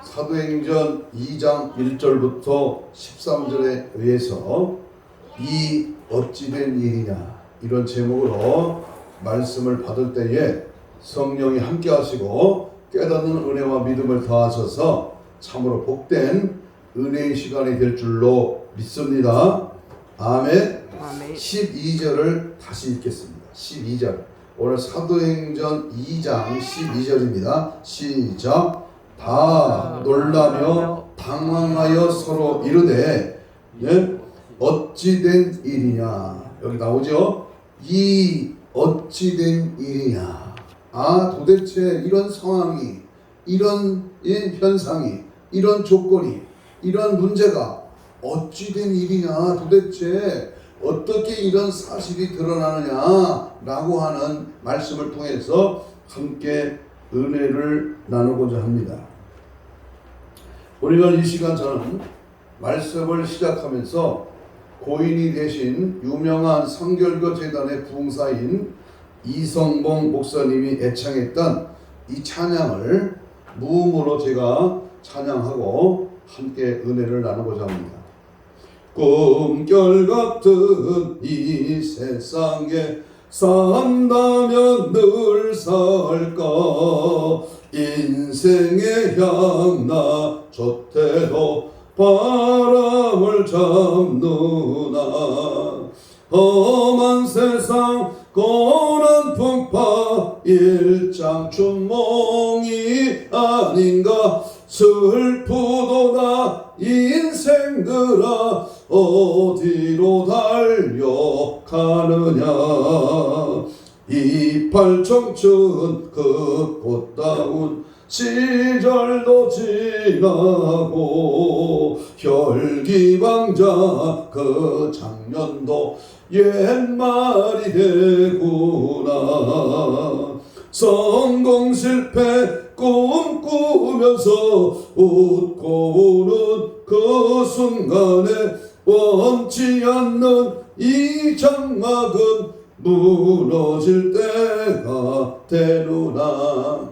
사도행전 2장 1절부터 13절에 의해서 이 어찌된 일이냐 이런 제목으로 말씀을 받을 때에 성령이 함께 하시고 깨닫는 은혜와 믿음을 더하셔서 참으로 복된 은혜의 시간이 될 줄로 믿습니다. 아멘. 12절을 다시 읽겠습니다. 12절. 오늘 사도행전 2장 12절입니다. 시작. 다 놀라며 당황하여 서로 이르되 어찌된 일이냐. 여기 나오죠. 이 어찌된 일이냐. 도대체 이런 상황이, 이런 현상이, 이런 조건이, 이런 문제가 어찌된 일이냐. 도대체 어떻게 이런 사실이 드러나느냐라고 하는 말씀을 통해서 함께 은혜를 나누고자 합니다. 우리가 이 시간 저는 말씀을 시작하면서 고인이 되신 유명한 성결교 재단의 부흥사인 이성봉 목사님이 애창했던 이 찬양을 무음으로 제가 찬양하고 함께 은혜를 나누고자 합니다. 꿈결 같은 이 세상에 산다면 늘 살까. 인생의 향나 좋대도 바람을 잡누나. 험한 세상 고난 풍파 일장춘몽이 아닌가. 슬프도다 인생들아 어디로 달려가느냐. 이팔 청춘 그 꽃다운 시절도 지나고 혈기방자 그 장면도 옛말이 되구나. 성공 실패 꿈꾸면서 웃고 우는 그 순간에 원치 않는 이 장막은 무너질 때가 되누나.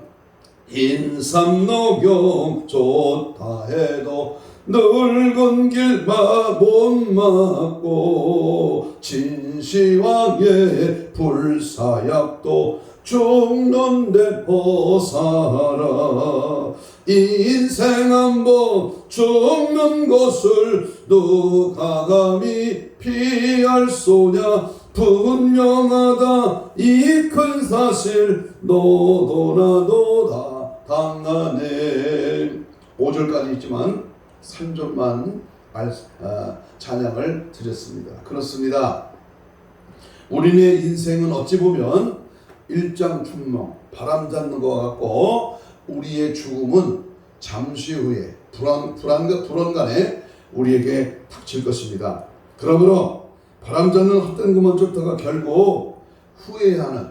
인삼녹용 좋다 해도 늙은 길만 못 막고 진시황의 불사약도 죽는데 벗어라. 인생 한번 죽는 것을 누가 감히 피할 소냐. 분명하다 이 큰 사실 너도 나도 다 당하네. 5절까지 있지만 3절만 찬양을 드렸습니다. 그렇습니다. 우리의 인생은 어찌 보면 일장춘몽 바람 잡는 것 같고 우리의 죽음은 잠시 후에 불안간에 우리에게 닥칠 것입니다. 그러므로 바람 잡는 헛된 것만 쫓다가 결국 후회하는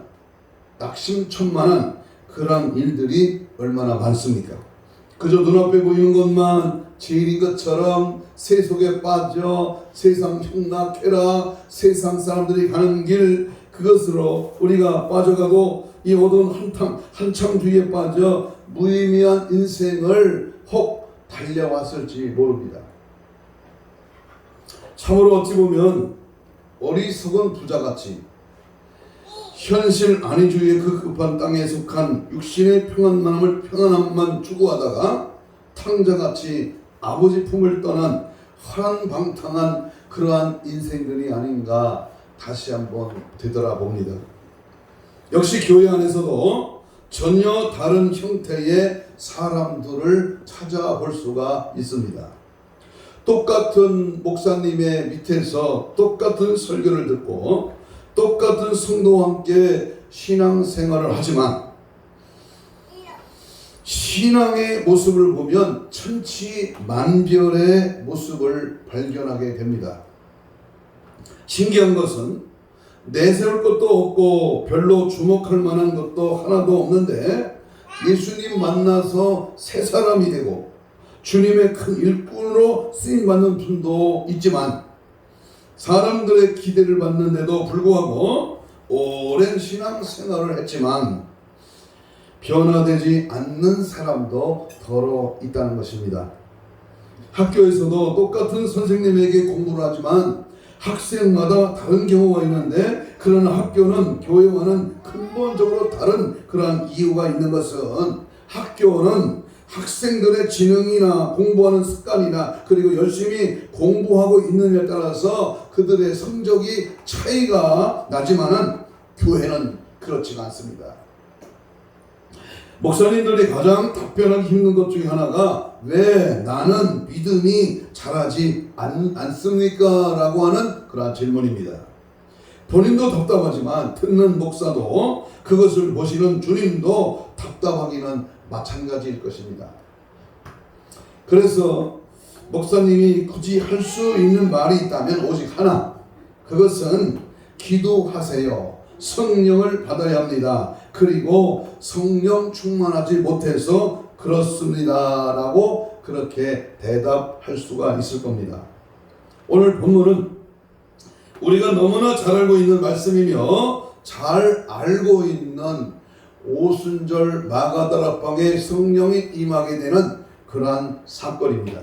낙심천만한 그런 일들이 얼마나 많습니까? 그저 눈앞에 보이는 것만 제일인 것처럼 세속에 빠져 세상 흉락해라 세상 사람들이 가는 길 그것으로 우리가 빠져가고 이 어두운 한참 뒤에 빠져 무의미한 인생을 혹 달려왔을지 모릅니다. 참으로 어찌 보면 어리석은 부자같이 현실 안위주의의 그 급한 땅에 속한 육신의 평안함만 추구하다가 탕자같이 아버지 품을 떠난 허랑방탕한 그러한 인생들이 아닌가 다시 한번 되돌아봅니다. 역시 교회 안에서도 전혀 다른 형태의 사람들을 찾아볼 수가 있습니다. 똑같은 목사님의 밑에서 똑같은 설교를 듣고 똑같은 성도와 함께 신앙생활을 하지만 신앙의 모습을 보면 천치만별의 모습을 발견하게 됩니다. 신기한 것은 내세울 것도 없고 별로 주목할 만한 것도 하나도 없는데 예수님 만나서 새 사람이 되고 주님의 큰 일꾼으로 쓰임받는 분도 있지만 사람들의 기대를 받는데도 불구하고 오랜 신앙생활을 했지만 변화되지 않는 사람도 더러 있다는 것입니다. 학교에서도 똑같은 선생님에게 공부를 하지만 학생마다 다른 경우가 있는데, 그러나 학교는 교회와는 근본적으로 다른 그러한 이유가 있는 것은, 학교는 학생들의 지능이나 공부하는 습관이나 그리고 열심히 공부하고 있느냐에 따라서 그들의 성적이 차이가 나지만은 교회는 그렇지가 않습니다. 목사님들이 가장 답변하기 힘든 것 중에 하나가 왜 나는 믿음이 자라지 않습니까? 라고 하는 그런 질문입니다. 본인도 답답하지만 듣는 목사도 그것을 보시는 주님도 답답하기는 마찬가지일 것입니다. 그래서 목사님이 굳이 할 수 있는 말이 있다면 오직 하나, 그것은 기도하세요. 성령을 받아야 합니다. 그리고 성령 충만하지 못해서 그렇습니다 라고 그렇게 대답할 수가 있을 겁니다. 오늘 본문은 우리가 너무나 잘 알고 있는 말씀이며 잘 알고 있는 오순절 마가다락방에 성령이 임하게 되는 그러한 사건입니다.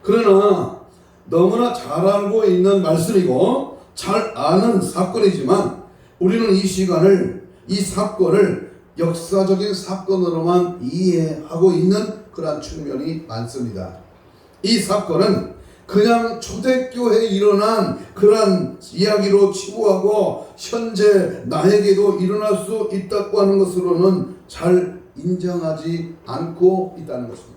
그러나 너무나 잘 알고 있는 말씀이고 잘 아는 사건이지만 우리는 이 시간을, 이 사건을 역사적인 사건으로만 이해하고 있는 그러한 측면이 많습니다. 이 사건은 그냥 초대교회에 일어난 그러한 이야기로 치부하고 현재 나에게도 일어날 수 있다고 하는 것으로는 잘 인정하지 않고 있다는 것입니다.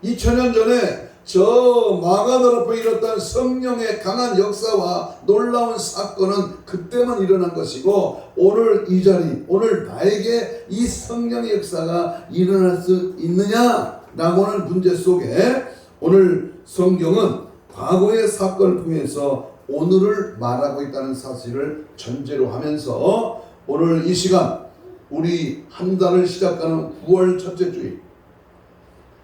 2000년 전에 저 마가다락방에 일어났던 성령의 강한 역사와 놀라운 사건은 그때만 일어난 것이고, 오늘 이 자리, 오늘 나에게 이 성령의 역사가 일어날 수 있느냐라고 하는 문제 속에 오늘 성경은 과거의 사건을 통해서 오늘을 말하고 있다는 사실을 전제로 하면서 오늘 이 시간, 우리 한 달을 시작하는 9월 첫째 주일,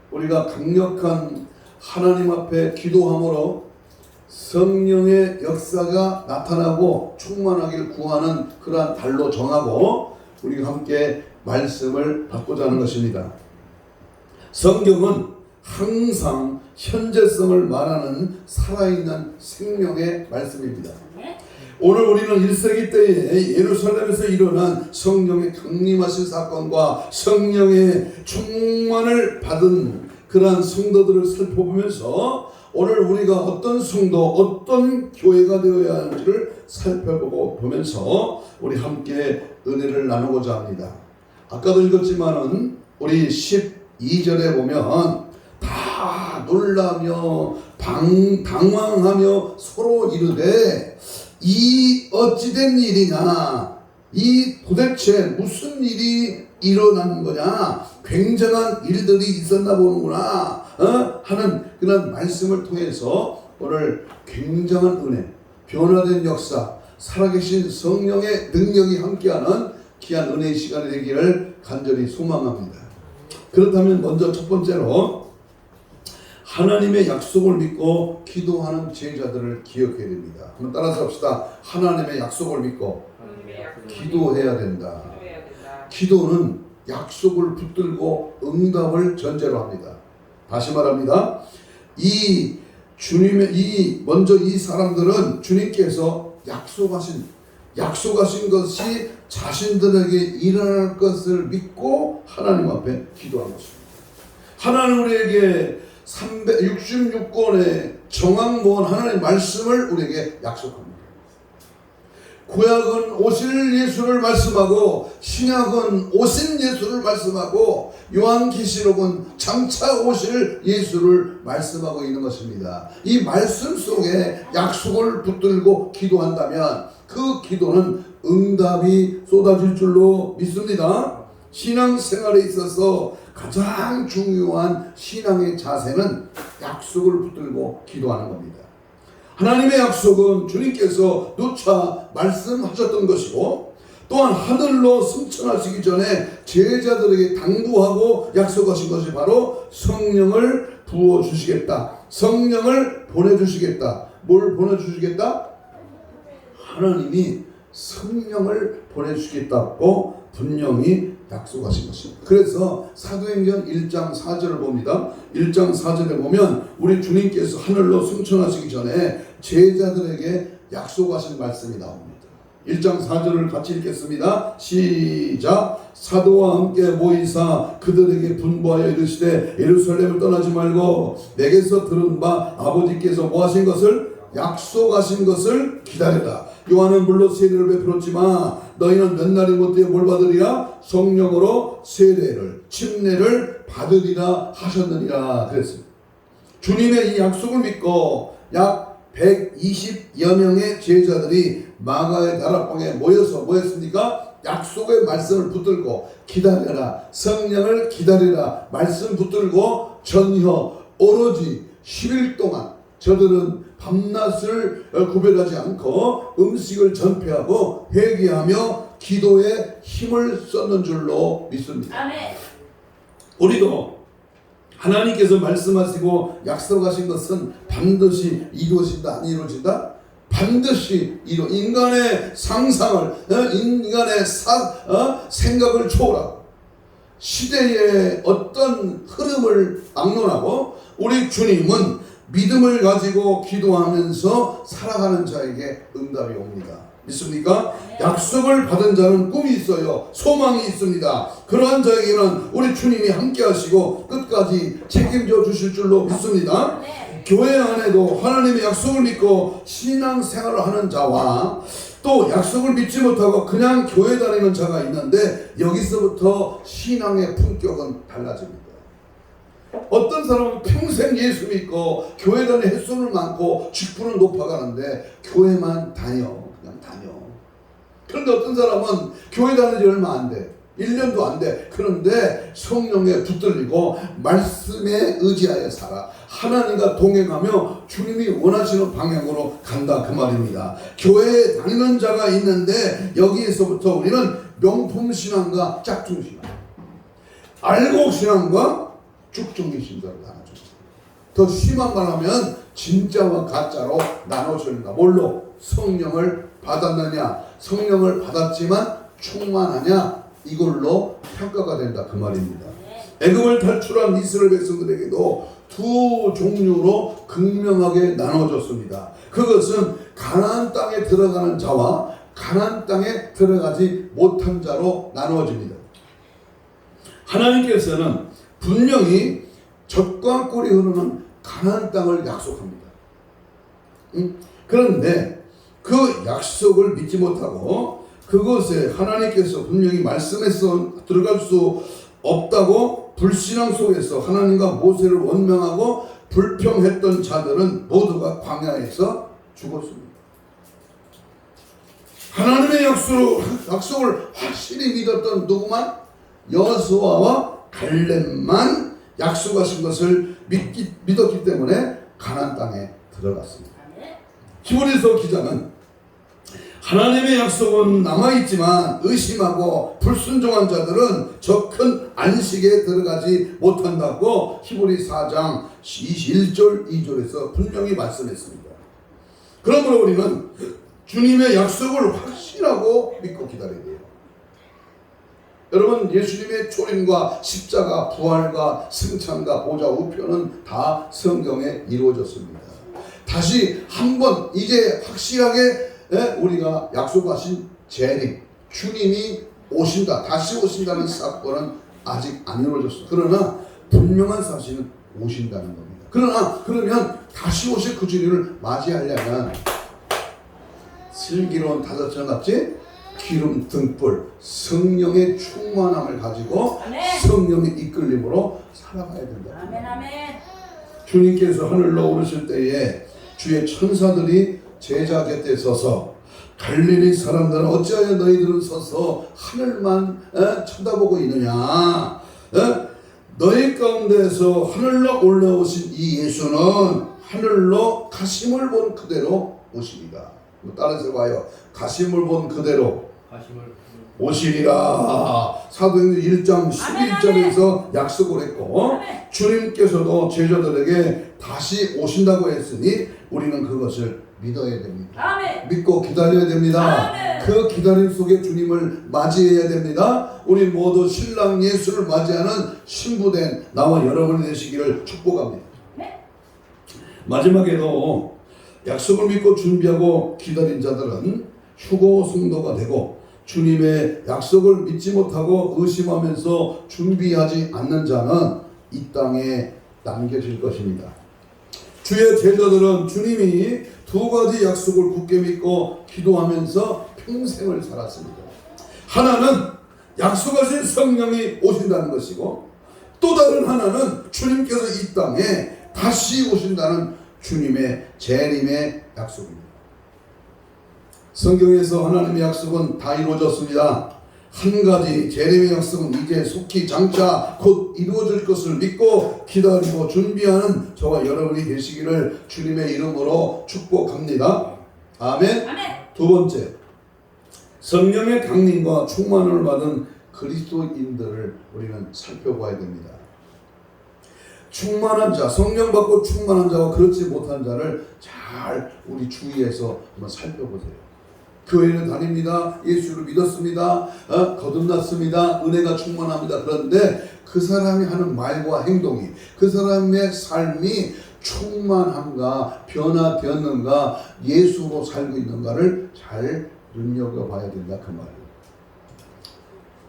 우리가 강력한 하나님 앞에 기도함으로 성령의 역사가 나타나고 충만하길 구하는 그러한 달로 정하고 우리가 함께 말씀을 받고자 하는 것입니다. 성경은 항상 현재성을 말하는 살아있는 생명의 말씀입니다. 오늘 우리는 1세기 때에 예루살렘에서 일어난 성령의 강림하신 사건과 성령의 충만을 받은 그러한 성도들을 살펴보면서 오늘 우리가 어떤 성도, 어떤 교회가 되어야 하는지를 살펴보고 보면서 우리 함께 은혜를 나누고자 합니다. 아까도 읽었지만은 우리 12절에 보면 다 놀라며 당황하며 서로 이르되 이 어찌된 일이냐, 이 도대체 무슨 일이 일어난 거냐, 굉장한 일들이 있었나 보는구나 하는 그런 말씀을 통해서 오늘 굉장한 은혜, 변화된 역사, 살아계신 성령의 능력이 함께하는 귀한 은혜의 시간이 되기를 간절히 소망합니다. 그렇다면 먼저 첫 번째로 하나님의 약속을 믿고 기도하는 제자들을 기억해야 됩니다. 한번 따라서 합시다. 하나님의 약속을 믿고 기도해야 된다. 기도는 약속을 붙들고 응답을 전제로 합니다. 다시 말합니다. 먼저 이 사람들은 주님께서 약속하신 것이 자신들에게 일어날 것을 믿고 하나님 앞에 기도한 것입니다. 하나님 우리에게 366권의 정확 모은 하나님의 말씀을 우리에게 약속합니다. 구약은 오실 예수를 말씀하고 신약은 오신 예수를 말씀하고 요한계시록은 장차 오실 예수를 말씀하고 있는 것입니다. 이 말씀 속에 약속을 붙들고 기도한다면 그 기도는 응답이 쏟아질 줄로 믿습니다. 신앙생활에 있어서 가장 중요한 신앙의 자세는 약속을 붙들고 기도하는 겁니다. 하나님의 약속은 주님께서 누차 말씀하셨던 것이고, 또한 하늘로 승천하시기 전에 제자들에게 당부하고 약속하신 것이 바로 성령을 부어주시겠다, 성령을 보내주시겠다. 뭘 보내주시겠다? 하나님이 성령을 보내주시겠다고 분명히 약속하신 것입니다. 그래서 사도행전 1장 4절을 봅니다. 1장 4절에 보면 우리 주님께서 하늘로 승천하시기 전에 제자들에게 약속하신 말씀이 나옵니다. 1장 4절을 같이 읽겠습니다. 시작. 사도와 함께 모이사 그들에게 분부하여 이르시되 예루살렘을 떠나지 말고 내게서 들은 바 아버지께서 뭐 하신 것을 약속하신 것을 기다리라. 요한은 물로 세례를 베풀었지만 너희는 몇 날이 못되어 뭘 받으리라? 성령으로 세례를 침례를 받으리라 하셨느니라 그랬습니다. 주님의 이 약속을 믿고 약 120여 명의 제자들이 마가의 다락방에 모여서 뭐였습니까? 약속의 말씀을 붙들고 기다려라, 성령을 기다리라 말씀 붙들고 전혀 오로지 10일 동안 저들은 밤낮을 구별하지 않고 음식을 전폐하고 회개하며 기도에 힘을 썼는 줄로 믿습니다. 아멘. 우리도 하나님께서 말씀하시고 약속하신 것은 반드시 이루어진다, 안 이루어진다? 반드시 인간의 상상을, 인간의 생각을 초월하고 시대의 어떤 흐름을 막론하고 우리 주님은 믿음을 가지고 기도하면서 살아가는 자에게 응답이 옵니다. 믿습니까? 약속을 받은 자는 꿈이 있어요. 소망이 있습니다. 그러한 자에게는 우리 주님이 함께 하시고 끝까지 책임져 주실 줄로 믿습니다. 교회 안에도 하나님의 약속을 믿고 신앙생활을 하는 자와 또 약속을 믿지 못하고 그냥 교회 다니는 자가 있는데 여기서부터 신앙의 품격은 달라집니다. 어떤 사람은 평생 예수 믿고 교회 다니 횟수는 많고 직분은 높아가는데 교회만 그냥 다녀. 그런데 어떤 사람은 교회 다닌 지 얼마 안 돼. 1년도 안 돼. 그런데 성령에 붙들리고 말씀에 의지하여 살아. 하나님과 동행하며 주님이 원하시는 방향으로 간다 그 말입니다. 교회에 다니는 자가 있는데 여기에서부터 우리는 명품 신앙과 짝퉁 신앙, 알곡 신앙과 쭉정이 신앙을 나눠줍니다. 더 심한 말 하면 진짜와 가짜로 나눠줍니다. 뭘로? 성령을 받았느냐, 성령을 받았지만 충만하냐, 이걸로 평가가 된다 그 말입니다. 애굽을 탈출한 이스라엘 백성들에게도 두 종류로 극명하게 나눠졌습니다. 그것은 가나안 땅에 들어가는 자와 가나안 땅에 들어가지 못한 자로 나누어집니다. 하나님께서는 분명히 젖과 꿀이 흐르는 가나안 땅을 약속합니다. 그런데 그 약속을 믿지 못하고 그것에 하나님께서 분명히 말씀해서 들어갈 수 없다고 불신앙 속에서 하나님과 모세를 원망하고 불평했던 자들은 모두가 광야에서 죽었습니다. 하나님의 약속을 확실히 믿었던 누구만? 여호수아와 갈렙만 약속하신 것을 믿었기 때문에 가나안 땅에 들어갔습니다. 히브리서 기자는 하나님의 약속은 남아있지만 의심하고 불순종한 자들은 저 큰 안식에 들어가지 못한다고 히브리 4장 21절 2절에서 분명히 말씀했습니다. 그러므로 우리는 주님의 약속을 확신하고 믿고 기다려야 돼요. 여러분, 예수님의 초림과 십자가, 부활과 승천과 보좌 우편은 다 성경에 이루어졌습니다. 다시 한번 이제 확실하게 우리가 약속하신 재림, 주님이 오신다, 다시 오신다는 사건은 아직 안 이루어졌어요. 그러나 분명한 사실은 오신다는 겁니다. 그러면 다시 오실 그 주님을 맞이하려면 슬기로운 다섯처럼 같이 기름 등불, 성령의 충만함을 가지고 성령의 이끌림으로 살아가야 된다. 아멘, 아멘. 주님께서 하늘로 오르실 때에 주의 천사들이 제자 곁에 서서 갈릴리 사람들은 어찌하여 너희들은 서서 하늘만 쳐다보고 있느냐. 너희 가운데서 하늘로 올라오신 이 예수는 하늘로 가심을 본 그대로 오시리라. 따라서 봐요. 가심을 본 그대로 오시리라. 사도행전 1장 11절에서 약속을 했고 주님께서도 제자들에게 다시 오신다고 했으니 우리는 그것을 믿어야 됩니다. 아멘. 믿고 기다려야 됩니다. 아멘. 그 기다림 속에 주님을 맞이해야 됩니다. 우리 모두 신랑 예수를 맞이하는 신부된 나와 여러분이 되시기를 축복합니다. 마지막에도 약속을 믿고 준비하고 기다린 자들은 휴고 성도가 되고, 주님의 약속을 믿지 못하고 의심하면서 준비하지 않는 자는 이 땅에 남겨질 것입니다. 주의 제자들은 주님이 두 가지 약속을 굳게 믿고 기도하면서 평생을 살았습니다. 하나는 약속하신 성령이 오신다는 것이고, 또 다른 하나는 주님께서 이 땅에 다시 오신다는 주님의 재림의 약속입니다. 성경에서 하나님의 약속은 다 이루어졌습니다. 한 가지 재림의 약속은 이제 속히 장차 곧 이루어질 것을 믿고 기다리고 준비하는 저와 여러분이 되시기를 주님의 이름으로 축복합니다. 아멘. 두 번째, 성령의 강림과 충만을 받은 그리스도인들을 우리는 살펴봐야 됩니다. 충만한 자, 성령 받고 충만한 자와 그렇지 못한 자를 잘 우리 주위에서 한번 살펴보세요. 교회는 다닙니다. 예수를 믿었습니다. 거듭났습니다. 은혜가 충만합니다. 그런데 그 사람이 하는 말과 행동이, 그 사람의 삶이 충만한가, 변화되었는가, 예수로 살고 있는가를 잘 눈여겨봐야 된다, 그 말이에요.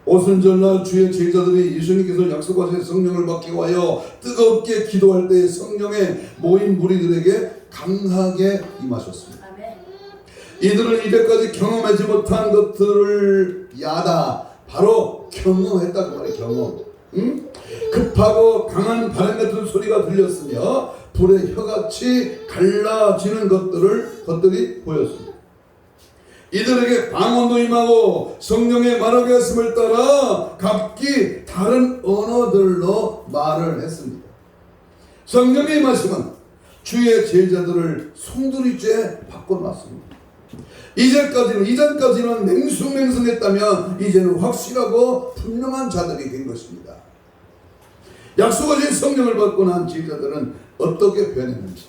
오순절날 주의 제자들이 예수님께서 약속하신 성령을 받기 위하여 뜨겁게 기도할 때 성령의 모인 무리들에게 강하게 임하셨습니다. 이들은 이제까지 경험하지 못한 것들을 야다 바로 경험했다고 말해. 경험. 급하고 강한 바람 같은 소리가 들렸으며 불의 혀같이 갈라지는 것들이 보였습니다. 이들에게 방언도 임하고 성령의 말하게 했음을 따라 각기 다른 언어들로 말을 했습니다. 성령의 임하심은 주의 제자들을 송두리째 바꿔놨습니다. 이전까지는 맹숭맹숭했다면 이제는 확실하고 분명한 자들이 된 것입니다. 약속하신 성령을 받고 난 제자들은 어떻게 변했는지,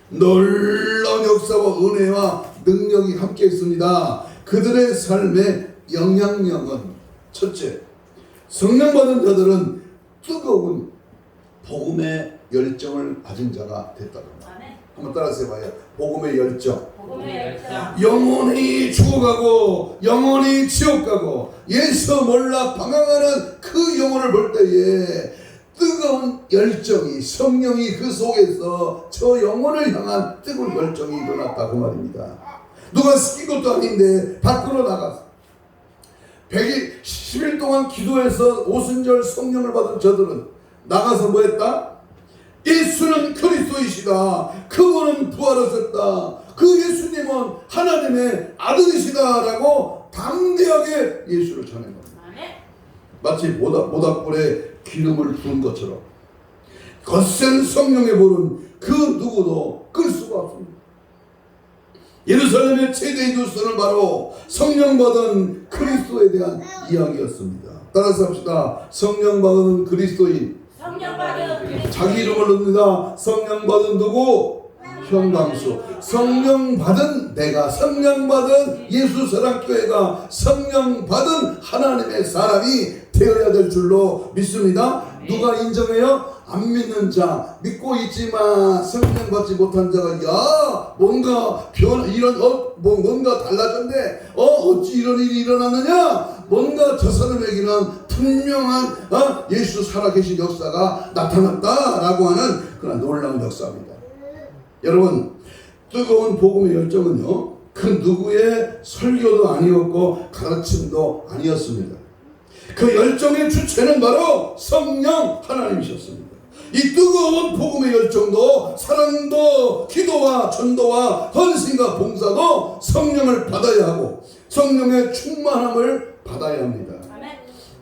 놀라운 역사와 은혜와 능력이 함께 있습니다. 그들의 삶의 영향력은 첫째, 성령 받은 자들은 뜨거운 복음의 열정을 가진 자가 됐다고 합니다. 한번 따라서 해봐요. 복음의 열정. 영혼이 죽어가고 영혼이 지옥 가고 예수 몰라 방황하는 그 영혼을 볼 때에 뜨거운 열정이, 성령이 그 속에서 저 영혼을 향한 뜨거운 열정이 일어났다고 말입니다. 누가 시킨 것도 아닌데 밖으로 나가서 110일 동안 기도해서 오순절 성령을 받은 저들은 나가서 뭐 했다? 예수는 그리스도이시다. 그분은 부활하셨다. 그 예수님은 하나님의 아들이시다라고 담대하게 예수를 전한 겁니다. 마치 모닥불에 기름을 부은 것처럼 거센 성령의 불은 그 누구도 끌 수가 없습니다. 예루살렘의 최대 뉴스는 바로 성령 받은 그리스도에 대한 이야기였습니다. 따라서 합시다. 성령 받은 그리스도인. 자기 이름을 넣습니다. 성령 받은 누구? 현광수. 성령 받은 내가, 성령 받은 예수사랑교회가 성령 받은 하나님의 사람이 되어야 될 줄로 믿습니다. 누가 인정해요? 안 믿는 자, 믿고 있지만 성령 받지 못한 자가 야 뭔가 뭔가 달라졌네. 어찌 이런 일이 일어났느냐? 뭔가 저 사람에게는 분명한 예수 살아계신 역사가 나타났다라고 하는 그런 놀라운 역사입니다. 여러분, 뜨거운 복음의 열정은요, 그 누구의 설교도 아니었고 가르침도 아니었습니다. 그 열정의 주체는 바로 성령 하나님이셨습니다. 이 뜨거운 복음의 열정도, 사랑도, 기도와 전도와 헌신과 봉사도 성령을 받아야 하고 성령의 충만함을 받아야 합니다.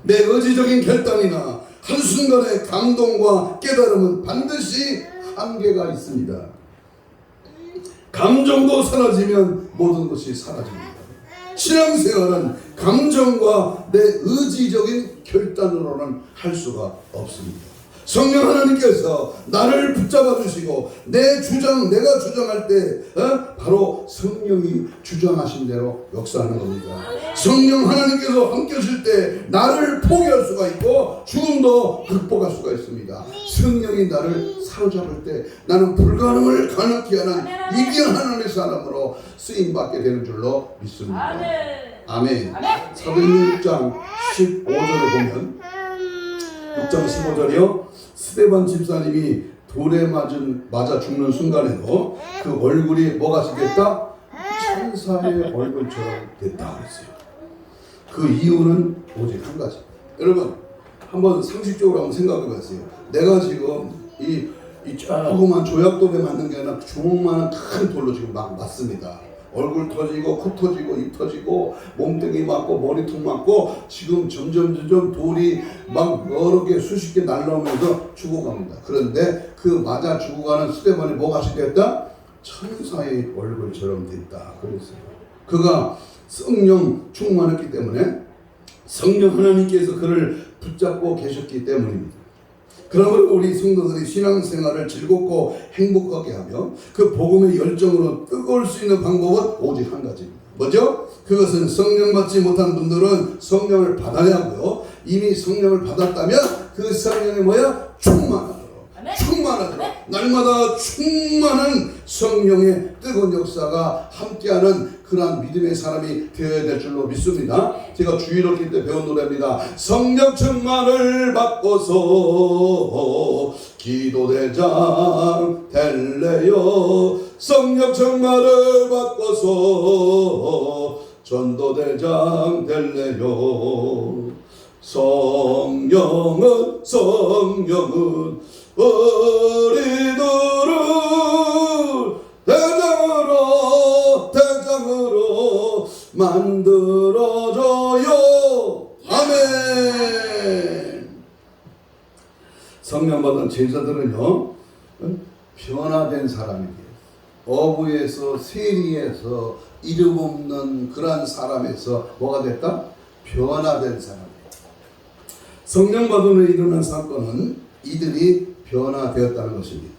내 의지적인 결단이나 한순간의 감동과 깨달음은 반드시 한계가 있습니다. 감정도 사라지면 모든 것이 사라집니다. 신앙생활은 감정과 내 의지적인 결단으로는 할 수가 없습니다. 성령 하나님께서 나를 붙잡아 주시고 내가 주장할 때 바로 성령이 주장하신 대로 역사하는 겁니다. 성령 하나님께서 함께 하실 때 나를 포기할 수가 있고 죽음도 극복할 수가 있습니다. 성령이 나를 사로잡을 때 나는 불가능을 가능케 하는 위대한 하나님의 사람으로 쓰임받게 되는 줄로 믿습니다. 아멘. 사도행전 6장 15절을 보면 6장 15절이요. 스데반 집사님이 돌에 맞아 죽는 순간에도 그 얼굴이 뭐가 됐다? 천사의 얼굴처럼 됐다 그랬어요. 그 이유는 오직 한 가지. 여러분 한번 상식적으로 한번 생각해 보세요. 내가 지금 이 조그만 조약돌에 맞는 게 아니라 주먹만한 큰 돌로 지금 막 맞습니다. 얼굴 터지고 코 터지고 입 터지고 몸뚱이 맞고 머리통 맞고 지금 점점 돌이 막 여러 개 수십 개 날라오면서 죽어갑니다. 그런데 그 맞아 죽어가는 스데반이 뭐가 됐다? 천사의 얼굴처럼 됐다 그랬어요. 그가 성령 충만했기 때문에 성령 하나님께서 그를 붙잡고 계셨기 때문입니다. 그러므로 우리 성도들이 신앙생활을 즐겁고 행복하게 하며 그 복음의 열정으로 뜨거울 수 있는 방법은 오직 한 가지입니다. 뭐죠? 그것은 성령 받지 못한 분들은 성령을 받아야 하고요. 이미 성령을 받았다면 그 성령이 뭐야? 충만하도록 날마다 충만한 성령의 뜨거운 역사가 함께하는 그러한 믿음의 사람이 되어야 될 줄로 믿습니다. 제가 주일학기 때 배운 노래입니다. 성령 충만을 받고서 기도대장 될래요. 성령 충만을 받고서 전도대장 될래요. 성령은 우리들을 대장으로 만들어줘요. 아멘. 성령 받은 제자들은요 변화된 사람이에요. 어부에서 세리에서 이름 없는 그러한 사람에서 뭐가 됐다? 변화된 사람이에요. 성령 받은 후에 일어난 사건은 이들이 변화되었다는 것입니다.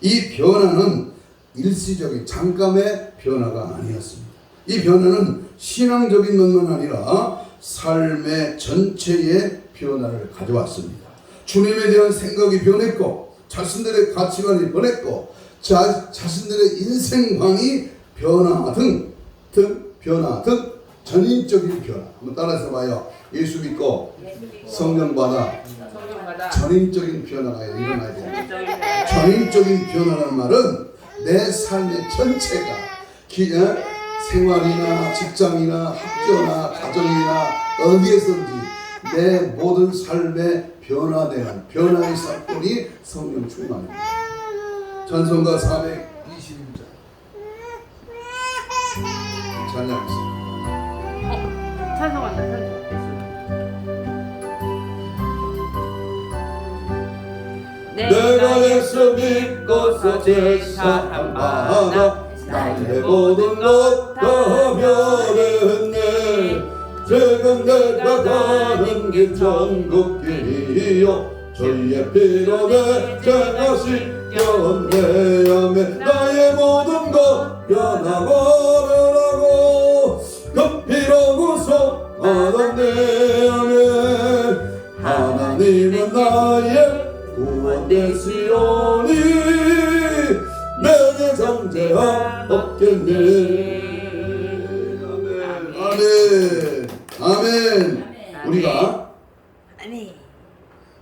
이 변화는 일시적인 잠깐의 변화가 아니었습니다. 이 변화는 신앙적인 것만 아니라 삶의 전체의 변화를 가져왔습니다. 주님에 대한 생각이 변했고 자신들의 가치관이 변했고 자신들의 인생관이 변화 등 전인적인 변화. 한번 따라서 봐요. 예수 믿고 성령 받아 전인적인 변화가 일어나야 됩니다. 전인적인 변화라는 말은 내 삶의 전체가 생활이나 직장이나 학교나 가정이나 어디에서든지 내 모든 삶에 변화되는 변화의 사건이 성령 충만입니다. 찬송가 422장 찬양했습니다. 찬송한다. 내가 예수 믿고서 제사함 받아 나의 모든 것 다 변했네. 지금 내가 가는 길 전국길이요 주의 피로 내 죄가 씻겼네. 아멘. 나의 모든 것 변화버리라고 그 피로 구속받았네. 아멘. 하나님은 나의 구원 되시오니 내게 정죄함 없겠네. 아멘. 아멘. 우리가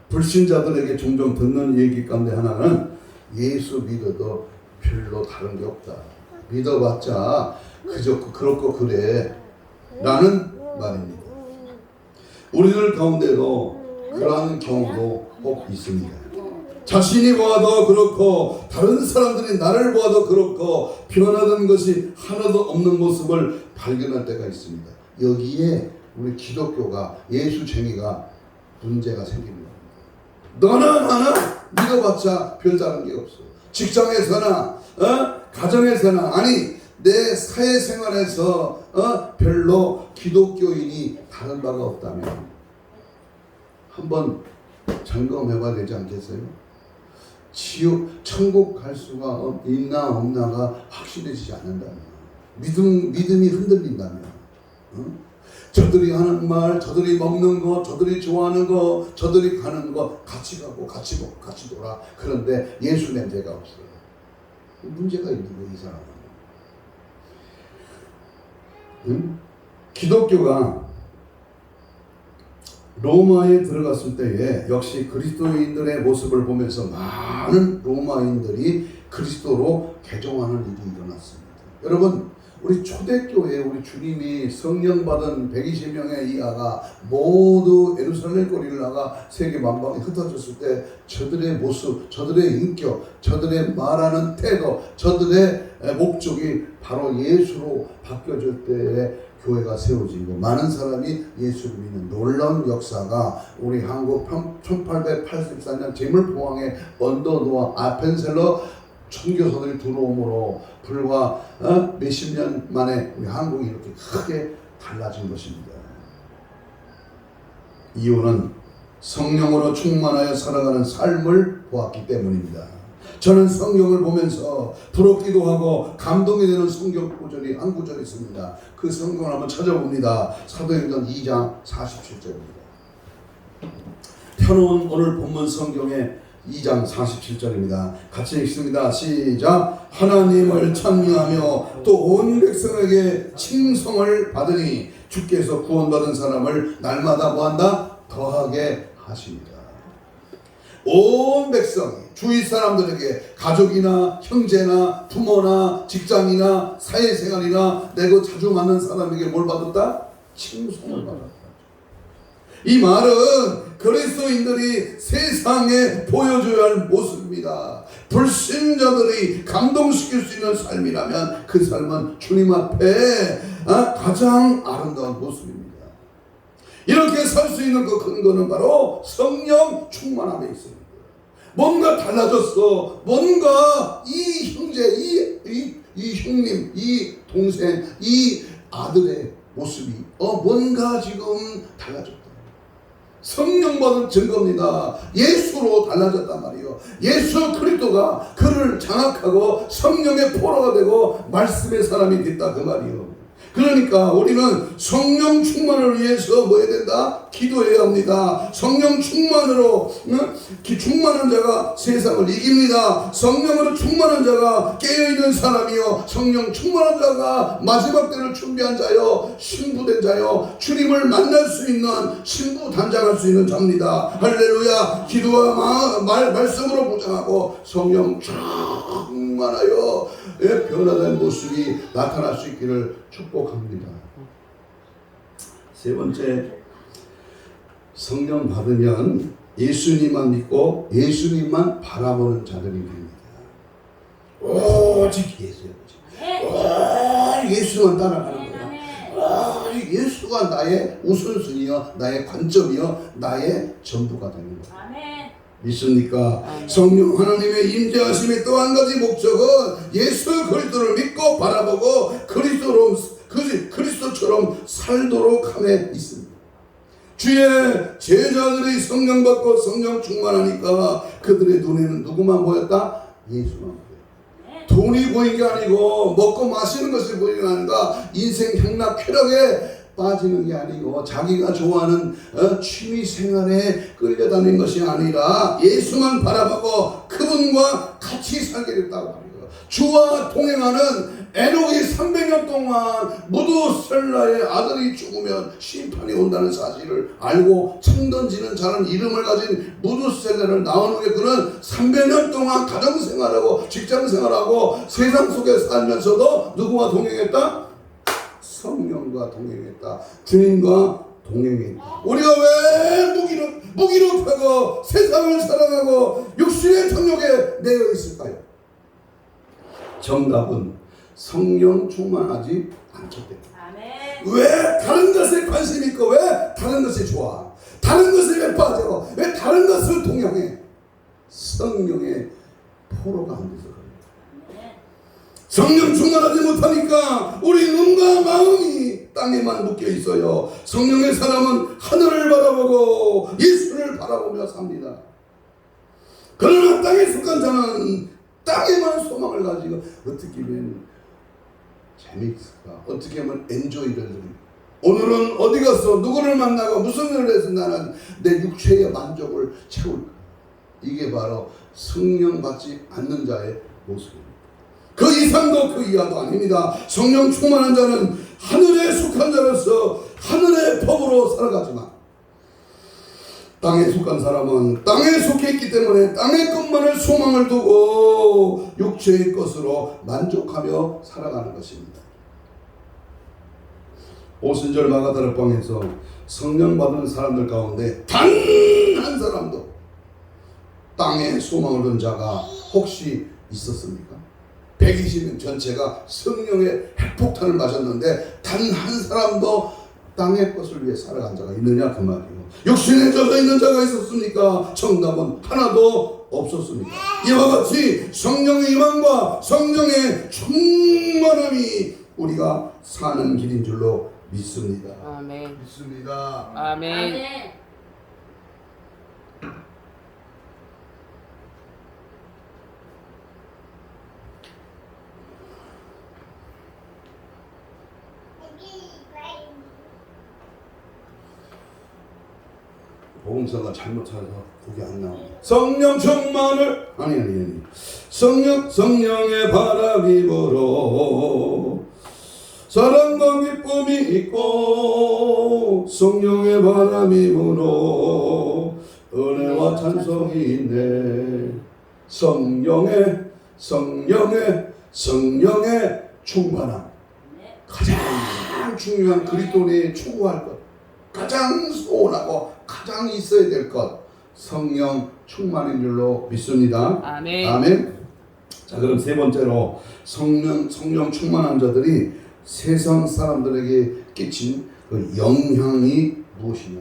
불신자들에게 종종 듣는 얘기 가운데 하나는 예수 믿어도 별로 다른 게 없다. 믿어봤자 그저 그렇고 그래 라는 말입니다. 우리들 가운데도 그러한 경우도 꼭 있습니다. 자신이 보아도 그렇고 다른 사람들이 나를 보아도 그렇고 변화된 것이 하나도 없는 모습을 발견할 때가 있습니다. 여기에 우리 기독교가 예수쟁이가 문제가 생깁니다. 너나 나나 믿어봤자 별다른 게 없어. 직장에서나 가정에서나 아니 내 사회생활에서 별로 기독교인이 다른 바가 없다면 한번 점검해봐야 되지 않겠어요? 지옥, 천국 갈 수가 있나 없나가 확실해지지 않는다면, 믿음이 흔들린다면, 저들이 하는 말, 저들이 먹는 거, 저들이 좋아하는 거, 저들이 가는 거 같이 가고 같이 먹고 같이 놀아. 그런데 예수 냄새가 없어요. 문제가 있는 거예요, 이 사람은. 기독교가 로마에 들어갔을 때에 역시 그리스도인들의 모습을 보면서 많은 로마인들이 그리스도로 개종하는 일이 일어났습니다. 여러분, 우리 초대교회 우리 주님이 성령 받은 120명의 이하가 모두 예루살렘 거리를 나가 세계 만방에 흩어졌을 때 저들의 모습, 저들의 인격, 저들의 말하는 태도, 저들의 목적이 바로 예수로 바뀌어질 때에 교회가 세워지고 많은 사람이 예수를 믿는 놀라운 역사가 우리 한국 1884년 제물포항의 언더노아 아펜셀러 선교사들이 들어옴으로 불과 몇십 년 만에 우리 한국이 이렇게 크게 달라진 것입니다. 이유는 성령으로 충만하여 살아가는 삶을 보았기 때문입니다. 저는 성경을 보면서 부럽기도 하고 감동이 되는 성경 구절이 한 구절 있습니다. 그 성경을 한번 찾아봅니다. 사도행전 2장 47절입니다. 펴놓은 오늘 본문 성경의 2장 47절입니다. 같이 읽습니다. 시작. 하나님을 찬미하며 또 온 백성에게 칭송을 받으니 주께서 구원받은 사람을 날마다 뭐한다? 더하게 하십니다. 온 백성이 주위 사람들에게 가족이나 형제나 부모나 직장이나 사회생활이나 내가 자주 만난 사람에게 뭘 받았다? 칭송을 받았다. 이 말은 그리스도인들이 세상에 보여줘야 할 모습입니다. 불신자들이 감동시킬 수 있는 삶이라면 그 삶은 주님 앞에 가장 아름다운 모습입니다. 이렇게 살 수 있는 그 근거는 바로 성령 충만함에 있습니다. 뭔가 달라졌어. 뭔가 이 형제, 이 형님, 이 동생, 이 아들의 모습이 뭔가 지금 달라졌다. 성령 받은 증거입니다. 예수로 달라졌단 말이에요. 예수 그리스도가 그를 장악하고 성령의 포로가 되고 말씀의 사람이 됐다 그 말이에요. 그러니까 우리는 성령 충만을 위해서 뭐 해야 된다? 기도해야 합니다. 성령 충만으로 충만한 자가 세상을 이깁니다. 성령으로 충만한 자가 깨어있는 사람이요 성령 충만한 자가 마지막 때를 준비한 자요 신부된 자요 주님을 만날 수 있는 신부 단장할 수 있는 자입니다. 할렐루야. 기도와 말씀으로 보장하고 성령 충만하여 변화된 모습이 나타날 수 있기를 축복합니다. 세 번째, 성령 받으면 예수님만 믿고 예수님만 바라보는 자들이 됩니다. 오직 예수만 따라가는 거야. 예수가 나의 우선순위요, 나의 관점이요, 나의 전부가 되는 거야. 믿습니까? 성령 하나님의 임재하심의 또 한 가지 목적은 예수 그리스도를 믿고 바라보고 그리스도처럼 살도록 함에 있습니다. 주의 제자들이 성령 받고 성령 충만하니까 그들의 눈에는 누구만 보였다? 예수만 보였다. 돈이 보인 게 아니고 먹고 마시는 것이 보이는 게 아니라 인생 향락 쾌락에 빠지는 게 아니고 자기가 좋아하는 취미 생활에 끌려다니는 것이 아니라 예수만 바라보고 그분과 같이 살게 됐다고 합니다. 주와 동행하는 에녹이 300년 동안 무두셀라의 아들이 죽으면 심판이 온다는 사실을 알고 청 던지는 자는 이름을 가진 무두셀라를 낳은 후에 그는 300년 동안 가정생활하고 직장생활하고 세상 속에 살면서도 누구와 동행했다? 성령과 동행했다. 주님과 동행했다. 우리가 왜 무기력하고 세상을 사랑하고 육신의 정욕에 내어 있을까요? 정답은 성령 충만하지 않기 때문에. 왜 다른 것에 관심 있고 왜 다른 것이 좋아? 다른 것에 왜 빠져? 왜 다른 것을 동경해? 성령의 포로가 안 돼서 그래요. 성령 충만하지 못하니까 우리 눈과 마음이 땅에만 묶여 있어요. 성령의 사람은 하늘을 바라보고 예수를 바라보며 삽니다. 그러나 땅에 속한 자는 땅에만 소망을 가지고 어떻게 하면 재미있을까? 어떻게 하면 엔조이를 누립니다. 오늘은 어디 가서 누구를 만나고 무슨 일을 해서 나는 내 육체의 만족을 채울까? 이게 바로 성령 받지 않는 자의 모습입니다. 그 이상도 그 이하도 아닙니다. 성령 충만한 자는 하늘에 속한 자로서 하늘의 법으로 살아가지만 땅에 속한 사람은 땅에 속해 있기 때문에 땅의 것만을 소망을 두고 육체의 것으로 만족하며 살아가는 것입니다. 오순절 마가다락방에서 성령 받은 사람들 가운데 단 한 사람도 땅에 소망을 둔 자가 혹시 있었습니까? 120명 전체가 성령의 핵폭탄을 맞았는데 단 한 사람도 땅의 것을 위해 살아간 자가 있느냐 그 말이에요. 육신에 젖어 있는 자가 있었습니까? 정답은 하나도 없었습니다. 이와 같이 성령의 임함과 성령의 충만함이 우리가 사는 길인 줄로 믿습니다. 아멘. 믿습니다. 아멘. 복음서가 잘못해서 그게 안 나옵니다. 성령 충만을 아니 성령의 바람이 불어 사랑과 기쁨이 있고 성령의 바람이 불어 은혜와 찬송이 있네. 성령의 충만함. 가장 중요한 그리스도인이 추구할 것, 가장 소원하고 가장 있어야 될 것, 성령 충만인 줄로 믿습니다. 아멘. 아멘. 자, 그럼 세 번째로 성령 충만한 자들이 세상 사람들에게 끼친 그 영향이 무엇이냐?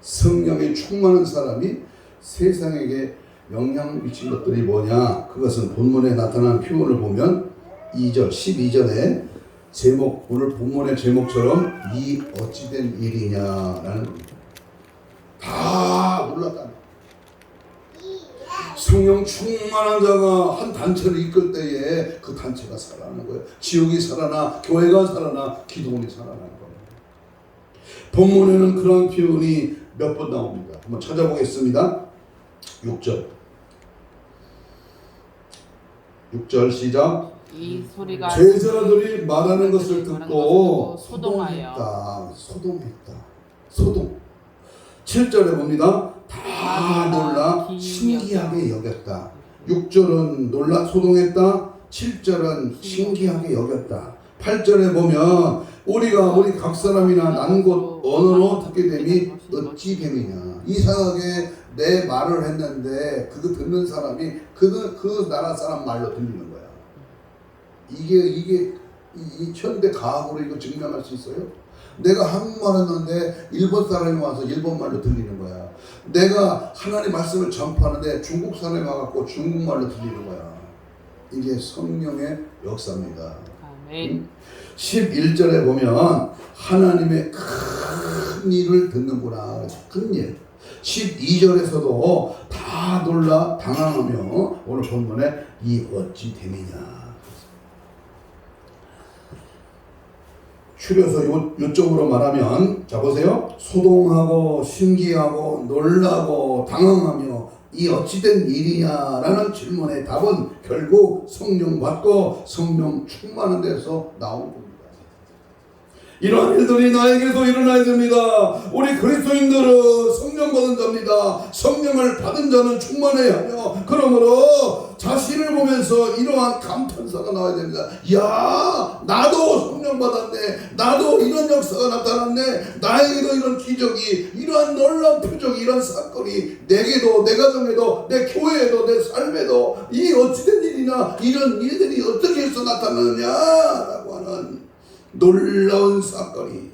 성령이 충만한 사람이 세상에게 영향을 미친 것들이 뭐냐? 그것은 본문에 나타난 표현을 보면 2절, 12절에 제목, 오늘 본문의 제목처럼 이 어찌된 일이냐라는 겁니다. 다 놀랐다. 성령 충만한 자가 한 단체를 이끌 때에 그 단체가 살아나는 거예요. 지옥이 살아나, 교회가 살아나, 기도원이 살아나는 거예요. 본문에는 그런 표현이 몇 번 나옵니다. 한번 찾아보겠습니다. 6절 시작. 이 소리가 제자들이 말하는 것을 듣고 소동하여 소동. 7절에 봅니다. 다 놀라 신기하게 여겼다. 6절은 놀라 소동했다. 7절은 신기하게 여겼다. 8절에 보면 우리 각 사람이나 난 곳 언어로 듣게 됨이 어찌 됨이냐. 이상하게 내 말을 했는데 그거 듣는 사람이 그 나라 사람 말로 들리는 거야. 이게 이 현대 과학으로 이거 증명할 수 있어요? 내가 한국말 했는데 일본 사람이 와서 일본말로 들리는 거야. 내가 하나님 말씀을 전파하는데 중국 사람이 와갖고 중국말로 들리는 거야. 이게 성령의 역사입니다. 아멘. 11절에 보면 하나님의 큰 일을 듣는구나. 큰 일. 12절에서도 다 놀라 당황하며 오늘 본문에 이 어찌 됨이냐. 줄여서 요쪽으로 말하면 자 보세요. 소동하고 신기하고 놀라고 당황하며 이 어찌된 일이냐라는 질문의 답은 결국 성령 받고 성령 충만한 데서 나오는 겁니다. 이러한 일들이 나에게도 일어나야 됩니다. 우리 그리스도인들은 성령 받은 자입니다. 성령을 받은 자는 충만해야 하며 그러므로 자신을 보면서 이러한 감탄사가 나와야 됩니다. 야, 나도 성령 받았네. 나도 이런 역사가 나타났네. 나에게도 이런 기적이, 이러한 놀라운 표적이, 이런 사건이 내게도, 내 가정에도, 내 교회에도, 내 삶에도 이 어찌된 일이나 이런 일들이 어떻게 해서 나타나느냐라고 하는 놀라운 사건이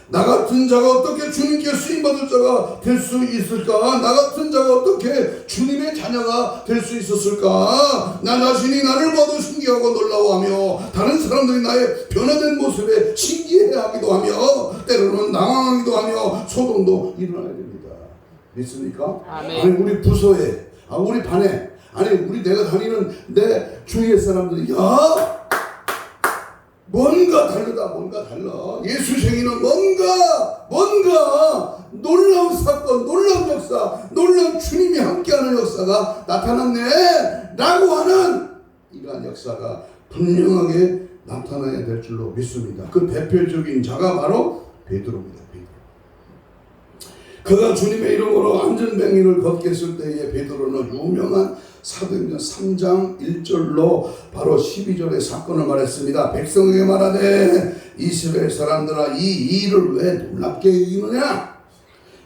나 같은 자가 어떻게 주님께 쓰임받을 자가 될 수 있을까? 나 같은 자가 어떻게 주님의 자녀가 될 수 있었을까? 나 자신이 나를 봐도 신기하고 놀라워하며 다른 사람들이 나의 변화된 모습에 신기해하기도 하며 때로는 당황하기도 하며 소동도 일어나야 됩니다. 믿습니까? 아멘. 아니 우리 부서에, 우리 반에, 아니 우리 내가 다니는 내 주위의 사람들이 뭔가 다르다, 뭔가 달라. 예수 생이는 뭔가 놀라운 사건, 놀라운 역사, 놀라운 주님이 함께하는 역사가 나타났네 라고 하는 이러한 역사가 분명하게 나타나야 될 줄로 믿습니다. 그 대표적인 자가 바로 베드로입니다. 그가 주님의 이름으로 안전뱅이를 걷게 했을 때에 베드로는 유명한 사도행전 3장 1절로 바로 12절의 사건을 말했습니다. 백성에게 말하되 이스라엘 사람들아 이 일을 왜 놀랍게 여기느냐?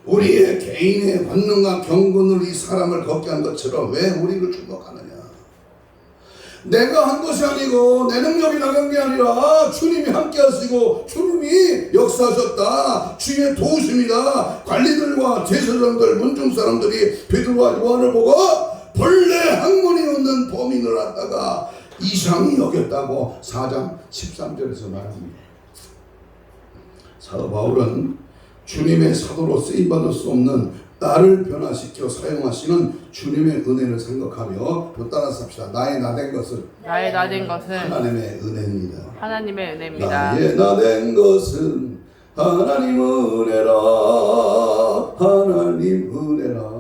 우리의 개인의 권능과 경건으로 이 사람을 걷게 한 것처럼 왜 우리를 주목하느냐? 내가 한 것이 아니고 내 능력이 나간 게 아니라 주님이 함께 하시고 주님이 역사하셨다. 주의 도우심이다. 관리들과 제사장들, 문중 사람들이 베드로와 요한을 보고 본래 학문이 없는 범인을 갖다가 이상히 여겼다고 4장 13절에서 말합니다. 사도 바울은 주님의 사도로 쓰임받을 수 없는 나를 변화시켜 사용하시는 주님의 은혜를 생각하며 또 따라서 합시다. 나의 나된 것은 하나님의 은혜입니다. 하나님의 은혜입니다. 나의 나된 것은 하나님 은혜라. 하나님 은혜라.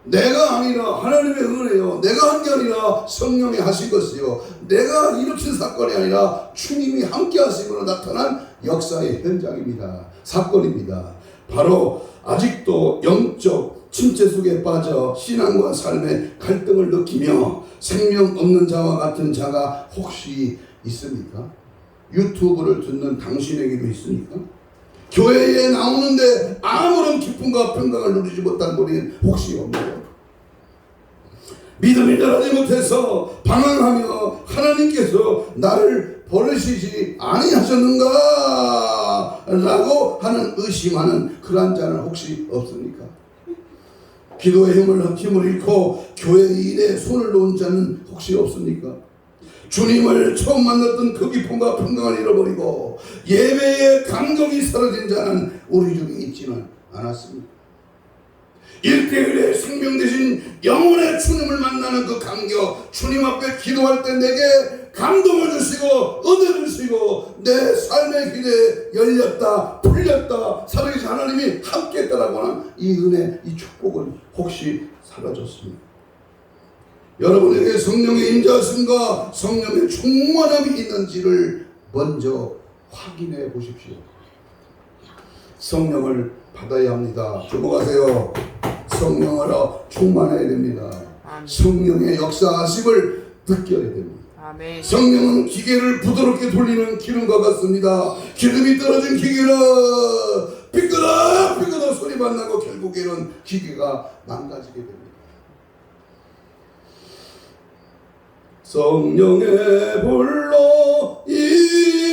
내가 아니라 하나님의 은혜요. 내가 한 게 아니라 성령이 하신 것이요. 내가 일으킨 사건이 아니라 주님이 함께 하심으로 나타난 역사의 현장입니다. 사건입니다. 바로 아직도 영적 침체 속에 빠져 신앙과 삶의 갈등을 느끼며 생명 없는 자와 같은 자가 혹시 있습니까? 유튜브를 듣는 당신에게도 있습니까? 교회에 나오는데 아무런 기쁨과 평강을 누리지 못한 분이 혹시 없나요? 믿음이 자라지 못해서 방황하며 하나님께서 나를 버리시지 아니하셨는가? 라고 하는 의심하는 그러한 자는 혹시 없습니까? 기도의 힘을 잃고 교회 일에 손을 놓은 자는 혹시 없습니까? 주님을 처음 만났던 그 기쁨과 평강을 잃어버리고 예배의 감격이 사라진 자는 우리 중에 있지는 않았습니다. 1대1의 생명 대신 영혼의 주님을 만나는 그 감격, 주님 앞에 기도할 때 내게 감동을 주시고 은혜를 주시고 내 삶의 길에 열렸다, 풀렸다, 살아계신 하나님이 함께 했다라고 하는 이 은혜, 이 축복은 혹시 사라졌습니까? 여러분에게 성령의 임재하심과 성령의 충만함이 있는지를 먼저 확인해 보십시오. 성령을 받아야 합니다. 주목하세요. 성령으로 충만해야 됩니다. 성령의 역사하심을 느껴야 됩니다. 아멘. 성령은 기계를 부드럽게 돌리는 기름과 같습니다. 기름이 떨어진 기계는 삐끄덕 소리만 나고 결국에는 기계가 망가지게 됩니다. 성령의 불로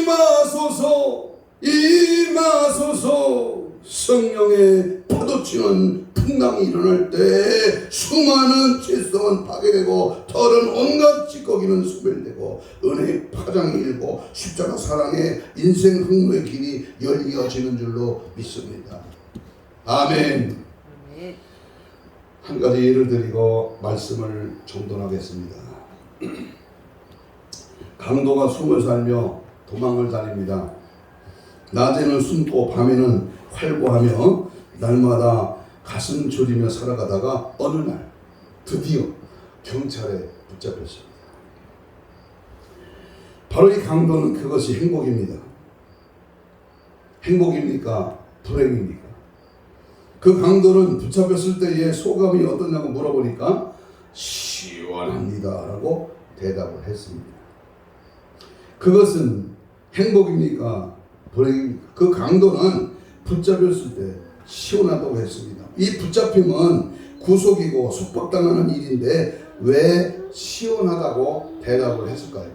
임하소서, 임하소서. 성령의 파도치는 풍랑이 일어날 때 수많은 질서는 파괴되고 털은 온갖 찌꺼기는 소멸되고 은혜의 파장이 일고 십자가 사랑의 인생 항로의 길이 열려지는 줄로 믿습니다. 아멘. 한 가지 예를 드리고 말씀을 정돈하겠습니다. 강도가 숨을 살며 도망을 다닙니다. 낮에는 숨고 밤에는 활보하며 날마다 가슴 졸이며 살아가다가 어느 날 드디어 경찰에 붙잡혔습니다. 바로 이 강도는 그것이 행복입니다. 행복입니까? 불행입니까? 그 강도는 붙잡혔을 때의 소감이 어떠냐고 물어보니까 시원합니다 라고 대답을 했습니다. 그것은 행복입니까? 불행입니까? 그 강도는 붙잡혔을 때 시원하다고 했습니다. 이 붙잡힘은 구속이고 속박당하는 일인데 왜 시원하다고 대답을 했을까요?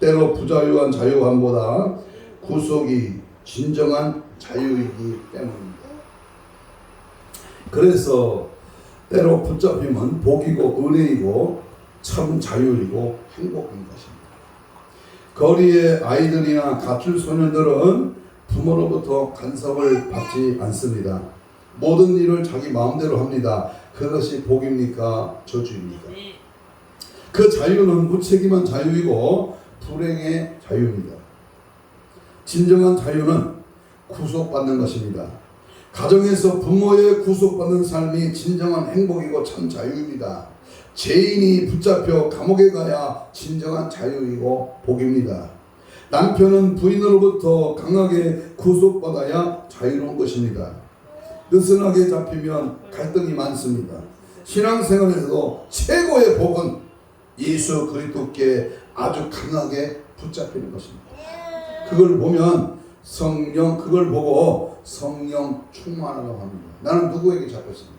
때로 부자유한 자유함보다 구속이 진정한 자유이기 때문입니다. 그래서 때로 붙잡힘은 복이고 은혜이고 참 자유이고 행복한 것입니다. 거리의 아이들이나 가출 소년들은 부모로부터 간섭을 받지 않습니다. 모든 일을 자기 마음대로 합니다. 그것이 복입니까? 저주입니까? 그 자유는 무책임한 자유이고 불행의 자유입니다. 진정한 자유는 구속받는 것입니다. 가정에서 부모의 구속받는 삶이 진정한 행복이고 참 자유입니다. 죄인이 붙잡혀 감옥에 가야 진정한 자유이고 복입니다. 남편은 부인으로부터 강하게 구속받아야 자유로운 것입니다. 느슨하게 잡히면 갈등이 많습니다. 신앙생활에서도 최고의 복은 예수 그리스도께 아주 강하게 붙잡히는 것입니다. 그걸 보면 그걸 보고 성령 충만하라고 합니다. 나는 누구에게 잡혔습니까?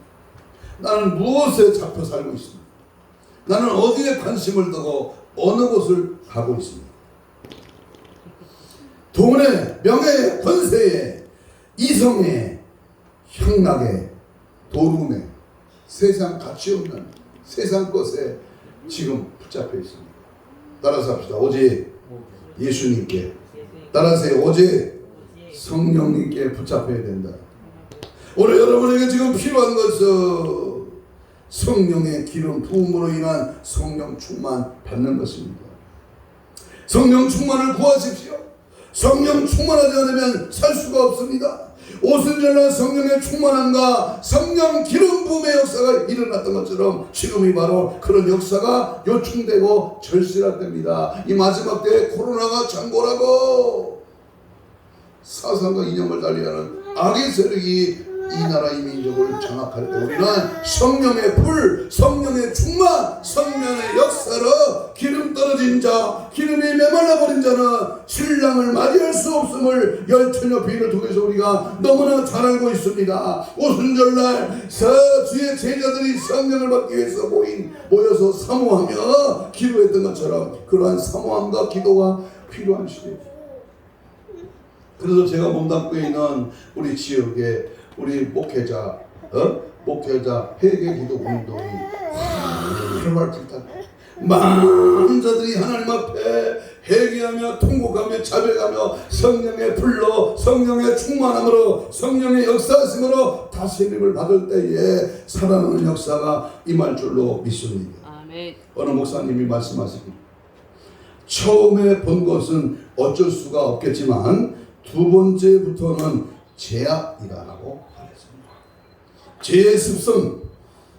나는 무엇에 잡혀 살고 있습니까? 나는 어디에 관심을 두고 어느 곳을 가고 있습니까? 돈에, 명예에, 권세에, 이성에, 향락에, 도움에, 세상 가치 없는 세상 것에 지금 붙잡혀 있습니다. 따라서 합시다. 오직 예수님께, 따라서 오직 성령님께 붙잡혀야 된다. 오늘 여러분에게 지금 필요한 것은 성령의 기름 부음으로 인한 성령 충만 받는 것입니다. 성령 충만을 구하십시오. 성령 충만하지 않으면 살 수가 없습니다. 오순절날 성령의 충만함과 성령 기름 부음의 역사가 일어났던 것처럼 지금이 바로 그런 역사가 요청되고 절실화됩니다. 이 마지막 때에 코로나가 창궐하고 사상과 이념을 달리하는 악의 세력이 이 나라 이 민족을 장악할 때 우리는 성령의 불, 성령의 충만, 성령의 역사로 기름 떨어진 자, 기름이 메말라 버린 자는 신랑을 맞이할 수 없음을 열처녀 비유를 통해서 우리가 너무나 잘 알고 있습니다. 오순절날 주의 제자들이 성령을 받기 위해서 모여서 사모하며 기도했던 것처럼 그러한 사모함과 기도가 필요한 시대입니다. 그래서 제가 몸담고 있는 우리 지역에 우리 목회자 회개 기도 운동이 활발 불타 많은 자들이 하나님 앞에 회개하며 통곡하며 자백하며 성령의 불로 성령의 충만함으로 성령의 역사하심으로 다스림을 받을 때에 살아나는 역사가 임할 줄로 믿습니다. 아멘. 어느 목사님이 말씀하십니다. 처음에 본 것은 어쩔 수가 없겠지만 두 번째부터는 죄악이라고 하겠습니다. 죄의 습성,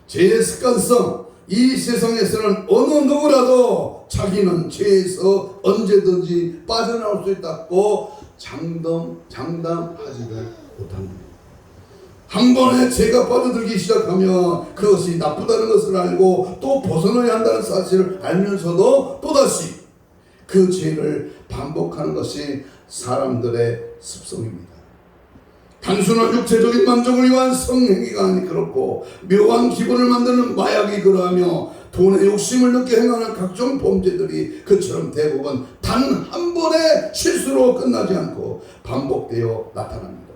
죄의 습관성, 이 세상에서는 어느 누구라도 자기는 죄에서 언제든지 빠져나올 수 있다고 장담하지를 못합니다. 한 번에 죄가 빠져들기 시작하면 그것이 나쁘다는 것을 알고 또 벗어나야 한다는 사실을 알면서도 또다시 그 죄를 반복하는 것이 사람들의 습성입니다. 단순한 육체적인 만족을 위한 성행위가 아니 그렇고 묘한 기분을 만드는 마약이 그러하며 돈의 욕심을 느끼게 행하는 각종 범죄들이 그처럼 대부분 단 한 번의 실수로 끝나지 않고 반복되어 나타납니다.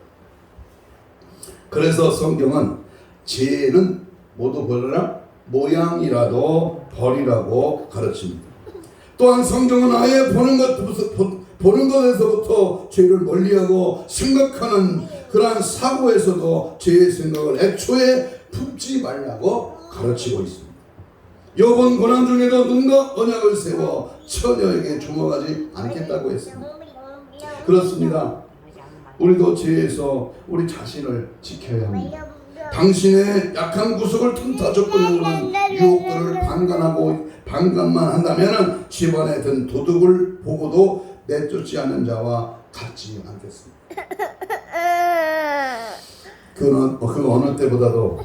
그래서 성경은 죄는 모두 버려라 모양이라도 버리라고 가르칩니다. 또한 성경은 아예 보는 것에서부터 죄를 멀리하고 생각하는 그러한 사고에서도 죄의 생각을 애초에 품지 말라고 가르치고 있습니다. 욥은 고난 중에도 눈과 언약을 세워 처녀에게 주목하지 않겠다고 했습니다. 그렇습니다. 우리도 죄에서 우리 자신을 지켜야 합니다. 당신의 약한 구석을 틈타 접근해오는 유혹들을 방관만 한다면 집안에 든 도둑을 보고도 내쫓지 않는 자와 같지 않겠습니다. 그 어느 때보다도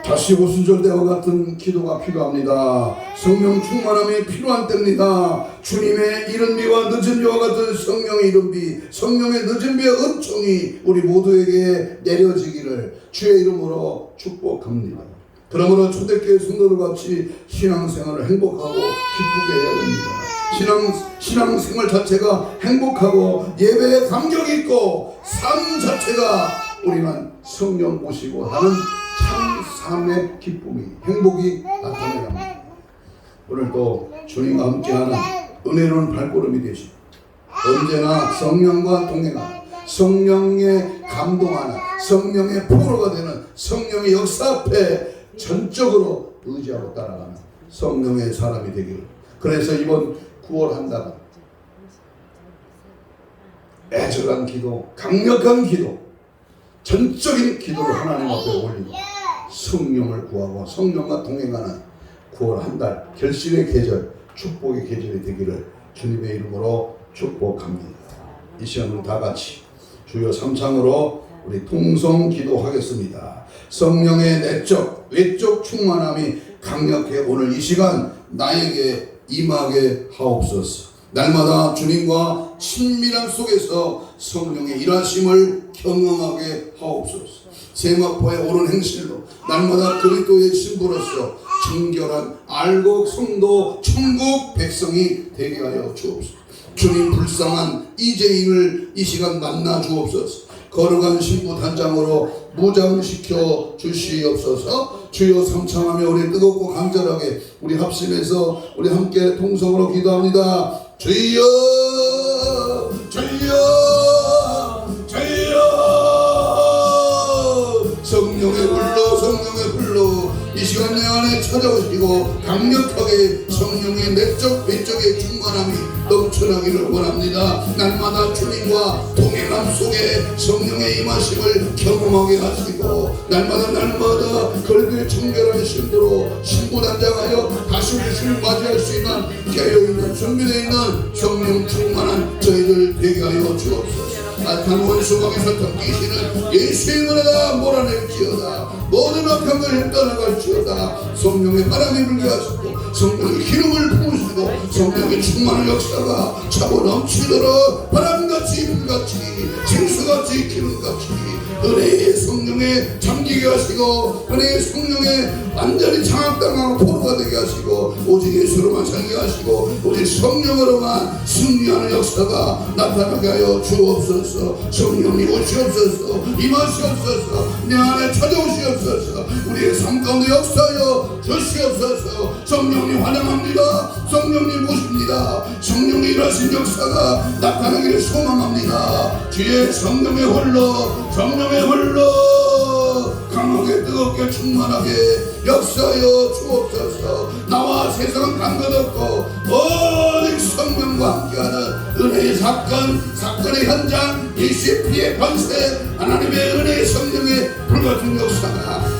다시 오순절 때와 같은 기도가 필요합니다. 성령 충만함이 필요한 때입니다. 주님의 이른 비와 늦은 비와 같은 성령의 이른 비, 성령의 늦은 비의 은총이 우리 모두에게 내려지기를 주의 이름으로 축복합니다. 그러므로 초대교회 성도들 같이 신앙생활을 행복하고 기쁘게 해야 됩니다. 신앙생활 자체가 행복하고 예배에 감격 있고 삶 자체가 우리는 성령 모시고 하는 참 삶의 기쁨이 행복이 나타나야 합니다. 오늘도 주님과 함께하는 은혜로운 발걸음이 되시고 언제나 성령과 동행하는 성령의 감동하는 성령의 포로가 되는 성령의 역사 앞에 전적으로 의지하고 따라가는 성령의 사람이 되기를. 그래서 이번 9월 한 달은 애절한 기도, 강력한 기도, 전적인 기도를 하나님 앞에 올리고 성령을 구하고 성령과 동행하는 9월 한 달 결실의 계절, 축복의 계절이 되기를 주님의 이름으로 축복합니다. 이 시간 우리 다 같이 주여 삼창으로 우리 통성 기도하겠습니다. 성령의 내적 외적 충만함이 강력해 오늘 이 시간 나에게 임하게 하옵소서. 날마다 주님과 친밀함 속에서 성령의 일하심을 경험하게 하옵소서. 세마포의 옳은 행실로 날마다 그리스도의 신부로서 정결한 알곡 성도 천국 백성이 되게 하여 주옵소서. 주님 불쌍한 이재인을 이 시간 만나 주옵소서. 거룩한 신부 단장으로 무장시켜 주시옵소서. 주여 삼창하며 우리 뜨겁고 간절하게 우리 합심해서 우리 함께 통성으로 기도합니다. 주여 주여 주여 성령의 불로 성령의 불로 이 시간 내 안에 찾아오시고 강력하게 성령의 내적 외적의 충만함이 넘쳐나기를 원합니다. 날마다 주님과 동행함 속에 성령의 임하심을 경험하게 하시고 날마다 그리스도의 청결한 신도로 신부단장하여 다시 우리 주를 맞이할 수 있는 깨어있는 준비되어 있는 성령 충만한 저희들 되게 하여 주옵소서. 악한 원수방에 설탕 끼시는 예수의 은혜가 몰아낼지어다. 모든 악한 것을 떠나갈지어다. 성령의 바람이 불게 하시고 성령의 기름을 부으시고 성령의 충만한 역사가 차고 넘치도록 바람같이 불같이 징수같이 기름같이 은혜의 성령에 잠기게 하시고 은혜의 성령에 완전히 장악당하고 포로가 되게 하시고 오직 예수로만 살게 하시고 오직 성령으로만 승리하는 역사가 나타나게 하여 주옵소서. 성령님 오시옵소서. 임하시옵소서. 내 안에 찾아오시옵소서. 우리의 삶 가운데 역사하여 주시옵소서. 성령님 환영합니다. 성령님 모십니다. 성령이 일하신 역사가 나타나기를 소망합니다. 주의 성령의 홀로 강하게 뜨겁게 충만하게 역사하여 주옵소서. 나와 세상은 상관없고 오직 성령과 함께하는 은혜의 사건의 현장 예수의 피의 권세 하나님의 은혜의 성령의 불같은 역사가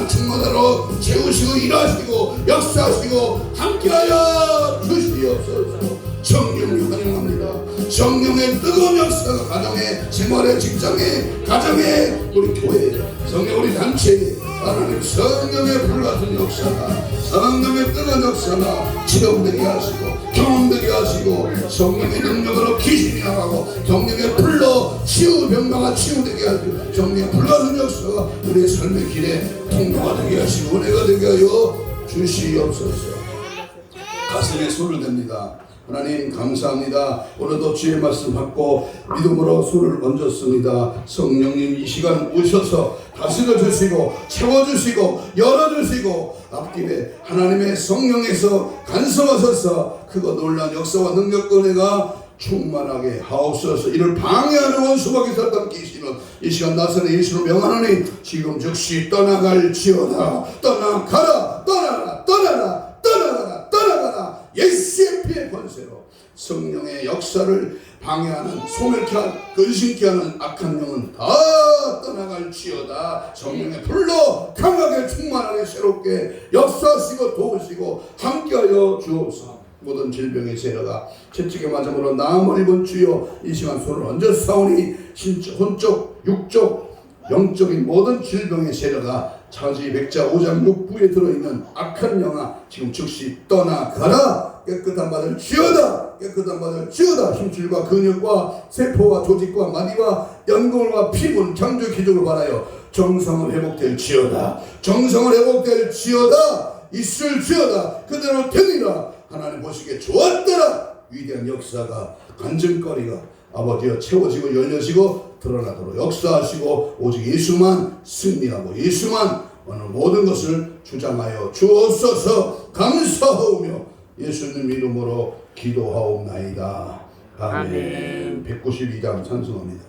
충만하도록 채우시고 일하시고 역사하시고 함께하여 주시옵소서. 성령님 환영합니다. 성령의 뜨거운 역사가 가정에 생활에 직장에 가정에 우리 교회에 성령 우리 단체에 하나님 성령의 불같은 역사가 성령의 뜨거운 역사가 체험되게 하시고 경험되게 하시고 성령의 능력으로 귀신이 나가고 성령의 불로 병마가 치유되게 하시고 성령의 불같은 역사가 우리의 삶의 길에 통로가 되게 하시고 은혜가 되게 하여 주시옵소서. 가슴에 손을 댑니다. 하나님 감사합니다. 오늘도 주의 말씀 받고 믿음으로 손을 얹었습니다. 성령님 이 시간 오셔서 다스려 주시고 채워주시고 열어주시고 앞길에 하나님의 성령에서 간섭하셔서 그거 놀란 역사와 능력 은혜가 충만하게 하옵소서. 이를 방해하는 원수박이 살던 귀신은 이 시간 나서는 예수로 명하노니 지금 즉시 떠나갈지어다. 떠나가라 떠나라 떠나라 떠나가라 떠나가라. 예수의 피의 권세로 성령의 역사를 방해하는 소멸케 하는 근심케 하는 악한 영은 다 떠나갈지어다. 성령의 불로 강하게 충만하게 새롭게 역사하시고 도우시고 함께하여 주옵소서. 모든 질병의 세력아 채찍에 맞음으로 나음을 입은 주여 이 시간 손을 얹어싸우니 혼적 육적 영적인 모든 질병의 세력아 차지 백자 5장 6부에 들어있는 악한 영아 지금 즉시 떠나가라. 깨끗한 바들 지어다. 깨끗한 바들 지어다. 힘줄과 근육과 세포와 조직과 마디와 연골과 피분 창조 기적을 바라여 정성을 회복될 지어다. 정성을 회복될 지어다. 있을 지어다. 그대로 되리라. 하나님 보시기에 좋았더라. 위대한 역사가 간증거리가 아버지여 채워지고 열려지고 드러나도록 역사하시고 오직 예수만 승리하고 예수만 오늘 모든 것을 주장하여 주옵소서. 감사하오며 예수님 이름으로 기도하옵나이다. 아멘. 192장 찬송합니다.